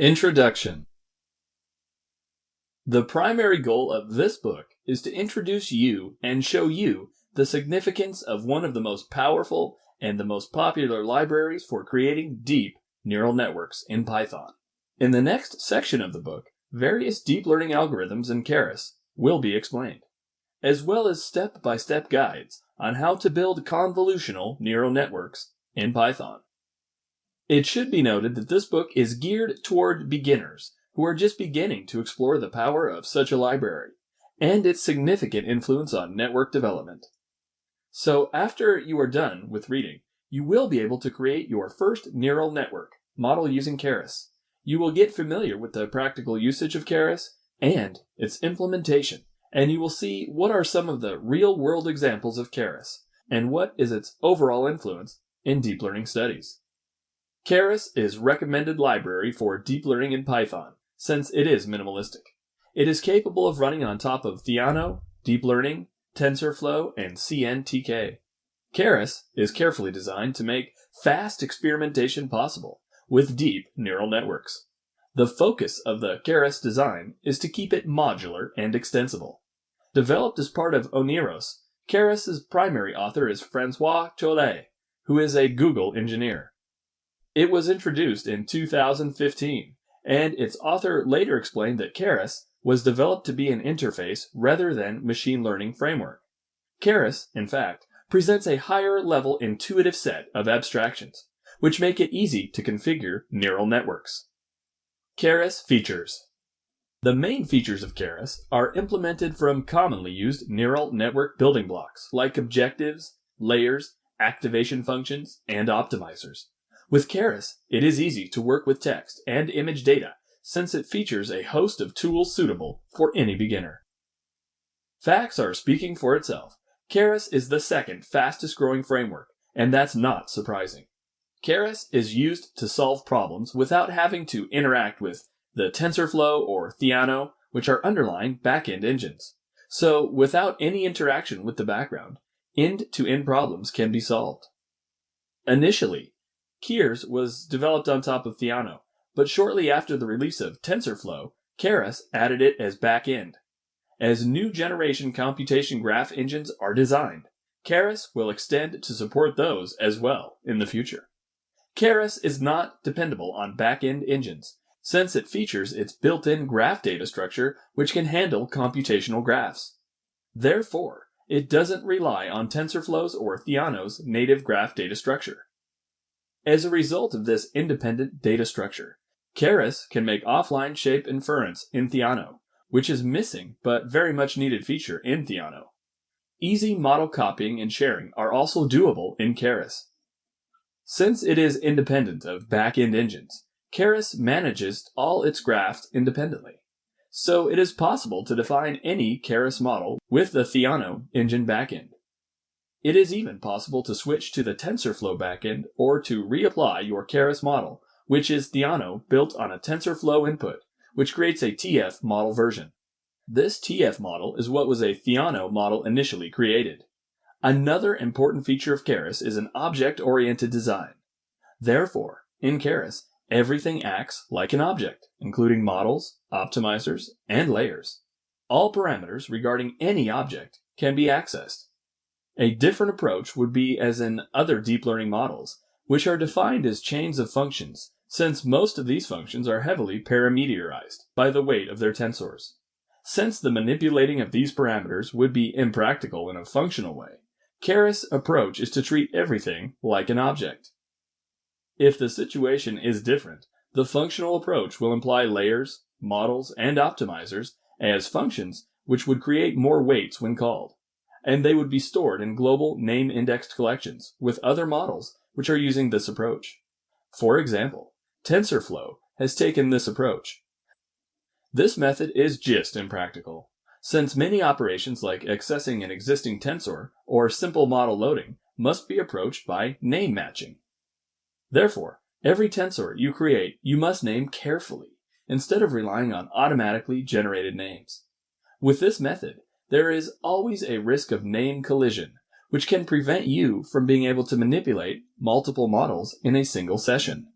Introduction. The primary goal of this book is to introduce you and show you the significance of one of the most powerful and the most popular libraries for creating deep neural networks in Python. In the next section of the book, various deep learning algorithms in Keras will be explained, as well as step-by-step guides on how to build convolutional neural networks in Python. It should be noted that this book is geared toward beginners who are just beginning to explore the power of such a library and its significant influence on network development. So after you are done with reading, you will be able to create your first neural network model using Keras. You will get familiar with the practical usage of Keras and its implementation, and you will see what are some of the real-world examples of Keras and what is its overall influence in deep learning studies. Keras is recommended library for deep learning in Python, since it is minimalistic. It is capable of running on top of Theano, deep learning, TensorFlow, and CNTK. Keras is carefully designed to make fast experimentation possible with deep neural networks. The focus of the Keras design is to keep it modular and extensible. Developed as part of Oneros, Keras' primary author is Francois Chollet, who is a Google engineer. It was introduced in 2015, and its author later explained that Keras was developed to be an interface rather than machine learning framework. Keras, in fact, presents a higher-level intuitive set of abstractions, which make it easy to configure neural networks. Keras features. The main features of Keras are implemented from commonly used neural network building blocks like objectives, layers, activation functions, and optimizers. With Keras, it is easy to work with text and image data since it features a host of tools suitable for any beginner. Facts are speaking for itself. Keras is the second fastest growing framework, and that's not surprising. Keras is used to solve problems without having to interact with the TensorFlow or Theano, which are underlying back-end engines. So, without any interaction with the background, end-to-end problems can be solved. Initially, Keras was developed on top of Theano, but shortly after the release of TensorFlow, Keras added it as back-end. As new generation computation graph engines are designed, Keras will extend to support those as well in the future. Keras is not dependable on back-end engines, since it features its built-in graph data structure which can handle computational graphs. Therefore, it doesn't rely on TensorFlow's or Theano's native graph data structure. As a result of this independent data structure, Keras can make offline shape inference in Theano, which is missing but very much needed feature in Theano. Easy model copying and sharing are also doable in Keras. Since it is independent of back-end engines, Keras manages all its graphs independently. So it is possible to define any Keras model with the Theano engine backend. It is even possible to switch to the TensorFlow backend or to reapply your Keras model, which is Theano built on a TensorFlow input, which creates a TF model version. This TF model is what was a Theano model initially created. Another important feature of Keras is an object-oriented design. Therefore, in Keras, everything acts like an object, including models, optimizers, and layers. All parameters regarding any object can be accessed. A different approach would be as in other deep learning models, which are defined as chains of functions, since most of these functions are heavily parameterized by the weight of their tensors. Since the manipulating of these parameters would be impractical in a functional way, Keras' approach is to treat everything like an object. If the situation is different, the functional approach will imply layers, models, and optimizers as functions which would create more weights when called, and they would be stored in global name-indexed collections with other models which are using this approach. For example, TensorFlow has taken this approach. This method is just impractical, since many operations like accessing an existing tensor or simple model loading must be approached by name matching. Therefore, every tensor you create you must name carefully, instead of relying on automatically generated names. With this method, there is always a risk of name collision, which can prevent you from being able to manipulate multiple models in a single session.